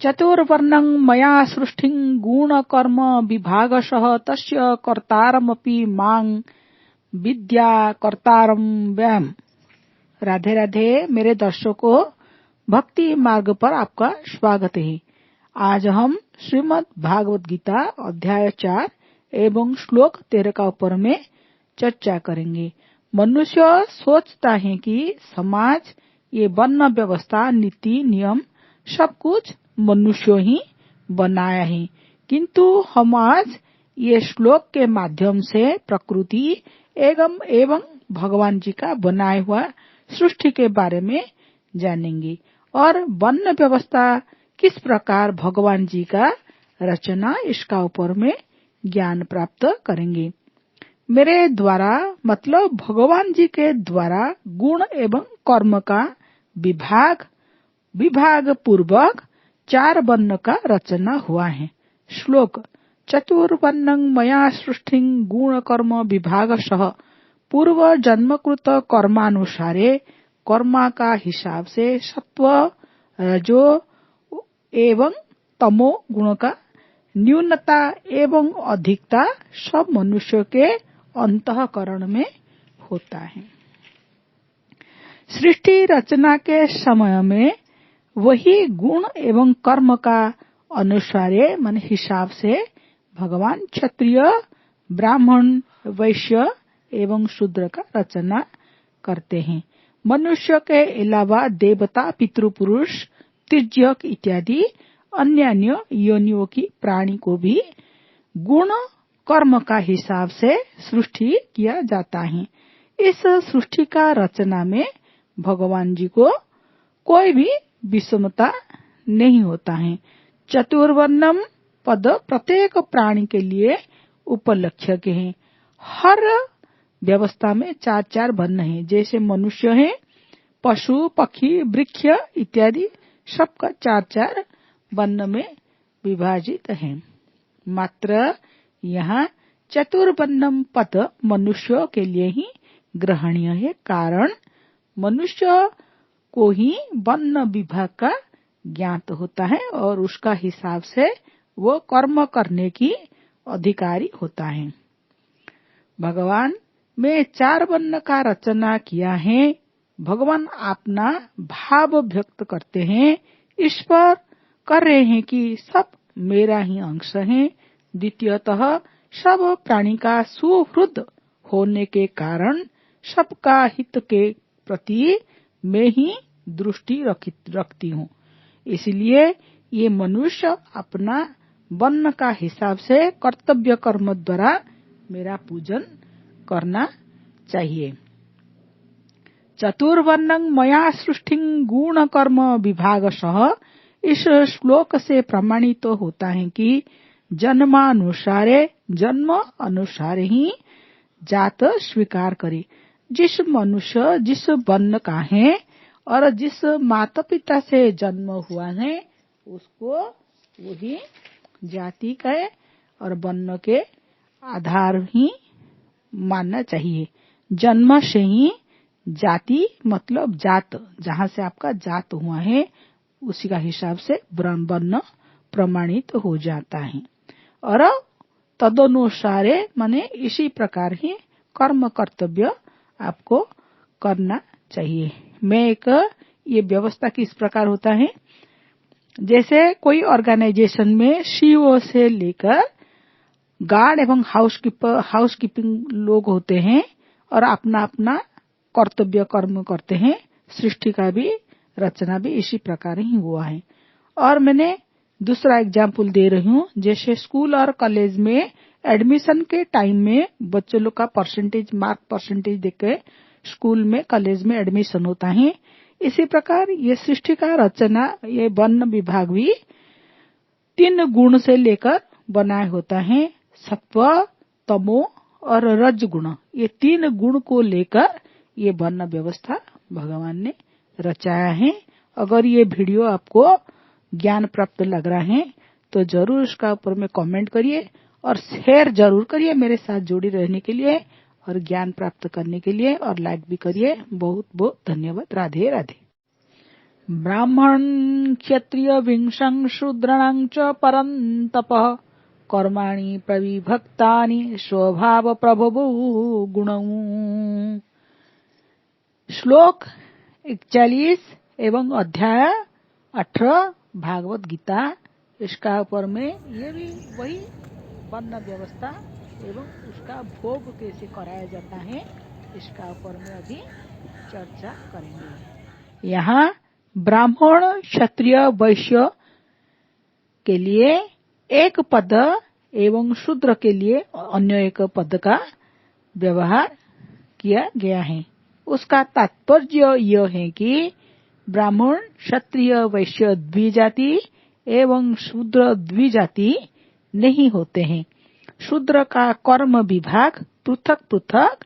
चतुर्वर्णं मया सृष्टिं गुणकर्म विभागशः तस्य कर्तारमपि मां विद्या कर्तारम व्याम। राधे राधे मेरे दर्शकों, भक्ति मार्ग पर आपका स्वागत है। आज हम श्रीमद् भागवत गीता अध्याय 4 एवं श्लोक 13 का ऊपर में चर्चा करेंगे। मनुष्य सोचता है कि समाज, ये वर्ण व्यवस्था, नीति नियम सब कुछ मनुष्य ही बनाया है, किंतु हम आज ये श्लोक के माध्यम से प्रकृति एवं भगवान जी का बनाया हुआ सृष्टि के बारे में जानेंगे और वर्ण व्यवस्था किस प्रकार भगवान जी का रचना, इसका ऊपर में ज्ञान प्राप्त करेंगे। मेरे द्वारा मतलब भगवान जी के द्वारा गुण एवं कर्म का विभाग पूर्वक 4 वर्ण का रचना हुआ है। श्लोक चतुर्वर्णं मया सृष्टिं गुण कर्म विभागशः पूर्व जन्मकृत कर्मानुसारे कर्मा का हिसाब से सत्व रजो एवं तमो गुण का न्यूनता एवं अधिकता सब मनुष्य के अंतःकरण में होता है। सृष्टि रचना के समय में वही गुण एवं कर्म का अनुसारे मन हिसाब से भगवान क्षत्रिय, ब्राह्मण, वैश्य एवं शूद्र का रचना करते हैं। मनुष्य के अलावा देवता, पितृपुरुष, तिर्यक इत्यादि अन्य योनियों की प्राणी को भी गुण कर्म का हिसाब से सृष्टि किया जाता है। इस सृष्टि का रचना में भगवान जी को कोई भी विषमता नहीं होता है। चतुर्वर्णम पद प्रत्येक प्राणी के लिए उपलक्ष्य के हैं। हर व्यवस्था में 4 वर्ण हैं, जैसे मनुष्य है, पशु, पक्षी, वृक्ष इत्यादि सबका 4 वर्ण में विभाजित है। मात्र यहाँ चतुर्वर्णम पद मनुष्य के लिए ही ग्रहणीय है, कारण मनुष्य को ही वर्ण विभाग का ज्ञात होता है और उसका हिसाब से वो कर्म करने की अधिकारी होता है। भगवान में 4 वर्ण का रचना किया है। भगवान अपना भाव व्यक्त करते हैं, इस पर कर रहे हैं कि सब मेरा ही अंश है। द्वितीयतः सब प्राणी का सुहृद होने के कारण सबका हित के प्रति मैं ही दृष्टि रखती हूँ, इसलिए ये मनुष्य अपना वर्ण का हिसाब से कर्तव्य कर्म द्वारा मेरा पूजन करना चाहिए। चतुर्वर्णं मया सृष्टिं गुण कर्म विभागशः, इस श्लोक से प्रमाणित तो होता है कि जन्म अनुसार ही जात स्वीकार करे। जिस मनुष्य जिस वर्ण का है और जिस माता पिता से जन्म हुआ है उसको वही जाति का और वर्ण के आधार ही मानना चाहिए। जन्म से ही जाति मतलब जात, जहाँ से आपका जात हुआ है उसी का हिसाब से वर्ण प्रमाणित हो जाता है और तदनुसारे माने इसी प्रकार ही कर्म कर्तव्य आपको करना चाहिए। ये व्यवस्था किस प्रकार होता है, जैसे कोई ऑर्गेनाइजेशन में सीईओ से लेकर गार्ड एवं हाउसकीपिंग लोग होते हैं और अपना अपना कर्तव्य कर्म करते हैं। सृष्टि का भी रचना भी इसी प्रकार ही हुआ है। और मैंने दूसरा एग्जाम्पल दे रही हूँ, जैसे स्कूल और कॉलेज में एडमिशन के टाइम में बच्चों लोग का मार्क परसेंटेज देकर स्कूल में कॉलेज में एडमिशन होता है। इसी प्रकार ये सृष्टि का रचना, ये वर्ण विभाग भी 3 गुण से लेकर बनाया होता है। सत्व, तमो और रज गुण, ये 3 गुण को लेकर ये वर्ण व्यवस्था भगवान ने रचाया है। अगर ये वीडियो आपको ज्ञान प्राप्त लग रहा है तो जरूर इसका ऊपर में कमेंट करिए और शेयर जरूर करिए मेरे साथ जुड़ी रहने के लिए और ज्ञान प्राप्त करने के लिए, और लाइक भी करिए। बहुत बहुत धन्यवाद। राधे राधे। ब्राह्मण क्षत्रिय विंशं शूद्राणां च परन्तपः कर्माणि प्रविभक्तानि स्वभाव प्रभवो गुणौ। श्लोक 41 एवं अध्याय 18 भागवत गीता। इसका ऊपर में ये भी वही वर्ण व्यवस्था एवं उसका भोग कैसे कराया जाता है, इसका ऊपर में अभी चर्चा करेंगे। यहाँ ब्राह्मण क्षत्रिय वैश्य के लिए एक पद एवं शूद्र के लिए अन्य एक पद का व्यवहार किया गया है। उसका तात्पर्य यह है कि ब्राह्मण क्षत्रिय वैश्य द्विजाति एवं शूद्र द्विजाति नहीं होते हैं। शूद्र का कर्म विभाग पृथक पृथक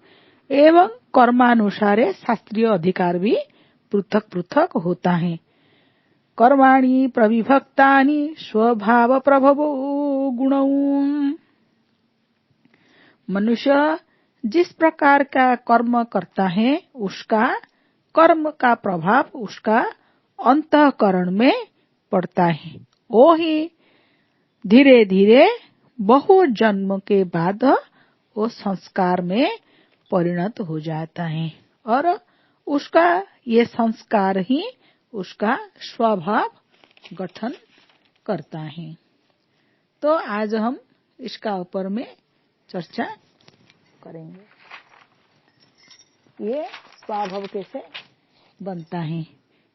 एवं कर्मानुसार शास्त्रीय अधिकार भी पृथक पृथक होता है। कर्माणि प्रविभक्तानि स्वभाव प्रभवो गुणौ। मनुष्य जिस प्रकार का कर्म करता है उसका कर्म का प्रभाव उसका अंतःकरण में पड़ता है। वो ही धीरे धीरे बहु जन्म के बाद वो संस्कार में परिणत हो जाता है और उसका ये संस्कार ही उसका स्वभाव गठन करता है। तो आज हम इसका ऊपर में चर्चा करेंगे, ये स्वभाव कैसे बनता है।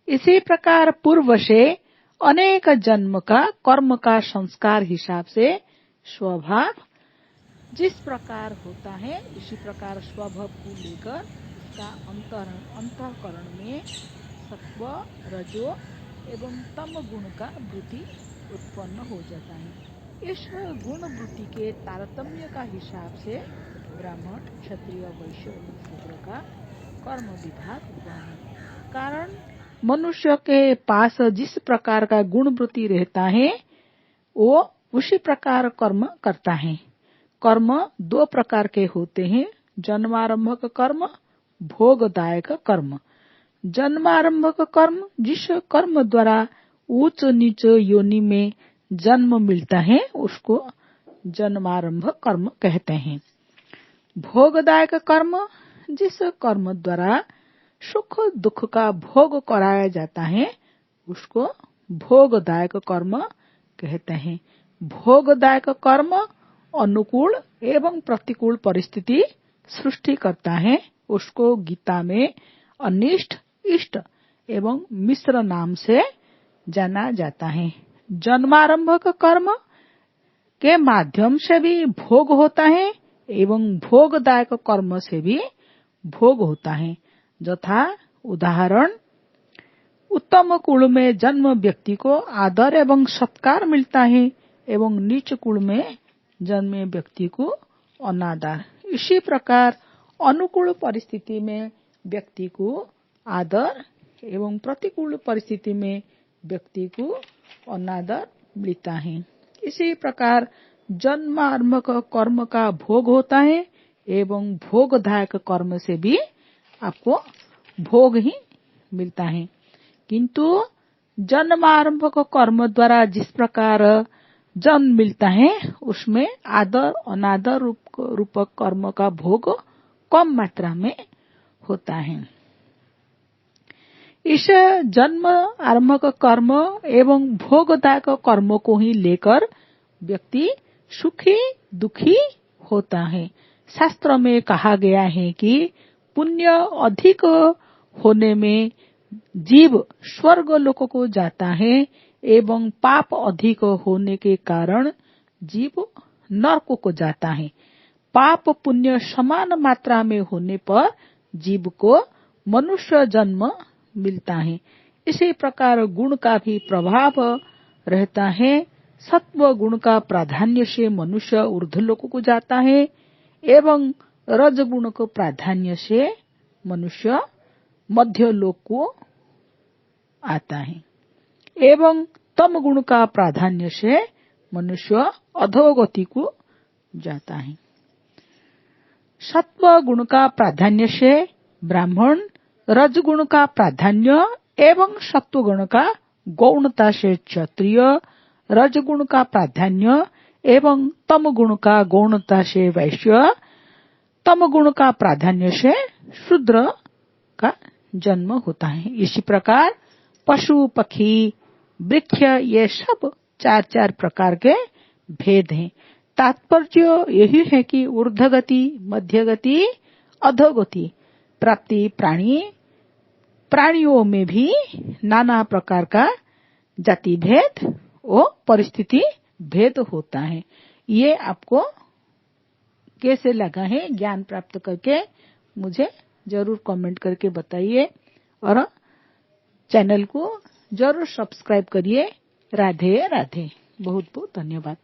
इसी प्रकार पूर्व से अनेक जन्म का कर्म का संस्कार हिसाब से स्वभाव जिस प्रकार होता है इसी प्रकार स्वभाव को लेकर उसका अंतःकरण में सत्व रजो एवं तम गुण का वृत्ति उत्पन्न हो जाता है। इस गुण वृत्ति के तारतम्य का हिसाब से ब्राह्मण क्षत्रिय वैश्य एवं शूद्र का कर्म विभाग हुआ है। कारण मनुष्य के पास जिस प्रकार का गुण वृत्ति रहता है वो उसी प्रकार कर्म करता है। कर्म दो प्रकार के होते हैं, जन्मारंभक कर्म, भोगदायक कर्म। जन्मारंभक कर्म जिस कर्म द्वारा उच्च नीच योनि में जन्म मिलता है उसको जन्मारंभ कर्म कहते हैं। भोगदायक कर्म जिस कर्म द्वारा सुख दुख का भोग कराया जाता है उसको भोगदायक कर्म कहते हैं। भोगदायक कर्म अनुकूल एवं प्रतिकूल परिस्थिति सृष्टि करता है, उसको गीता में अनिष्ट इष्ट एवं मिश्र नाम से जाना जाता है। जन्मारंभक कर्म के माध्यम से भी भोग होता है एवं भोगदायक कर्म से भी भोग होता है। यथा उदाहरण, उत्तम कुल में जन्म व्यक्ति को आदर एवं सत्कार मिलता है एवं नीच कुल में जन्मे व्यक्ति को अनादर। इसी प्रकार अनुकूल परिस्थिति में व्यक्ति को आदर एवं प्रतिकूल परिस्थिति में व्यक्ति को अनादर मिलता है। इसी प्रकार जन्मारंभक कर्म का भोग होता है एवं भोगदायक कर्म से भी आपको भोग ही मिलता है। किंतु जन्मारंभक कर्म द्वारा जिस प्रकार जन्म मिलता है उसमें आदर अनादर रूप कर्म का भोग कम मात्रा में होता है। इस जन्म आरंभक कर्म एवं भोगदायक कर्म को ही लेकर व्यक्ति सुखी दुखी होता है। शास्त्र में कहा गया है कि पुण्य अधिक होने में जीव स्वर्ग लोक को जाता है एवं पाप अधिक होने के कारण जीव नरक को जाता है। पाप पुण्य समान मात्रा में होने पर जीव को मनुष्य जन्म मिलता है। इसी प्रकार गुण का भी प्रभाव रहता है। सत्व गुण का प्राधान्य से मनुष्य ऊर्ध्वलोक को जाता है एवं रजगुण को प्राधान्य से मनुष्य मध्य लोक को आता है एवं तम गुण का प्राधान्य से मनुष्य अधोगति को जाता है। सत्व गुण का प्राधान्य से ब्राह्मण, रजगुण का प्राधान्य एवं सत्वगुण का गौणता से क्षत्रिय, रजगुण का प्राधान्य एवं तम गुण का गौणता से वैश्य, तम गुण का प्राधान्य से शूद्र का जन्म होता है। इसी प्रकार पशु, पक्षी, वृक्ष ये सब चार चार प्रकार के भेद हैं। तात्पर्य यही है कि ऊर्ध्वगति, मध्यगति, अधोगति प्राप्ति प्राणियों में भी नाना प्रकार का जाति भेद और परिस्थिति भेद होता है। ये आपको कैसे लगा है ज्ञान प्राप्त करके मुझे जरूर कमेंट करके बताइए और चैनल को जरूर सब्सक्राइब करिए। राधे राधे। बहुत बहुत धन्यवाद।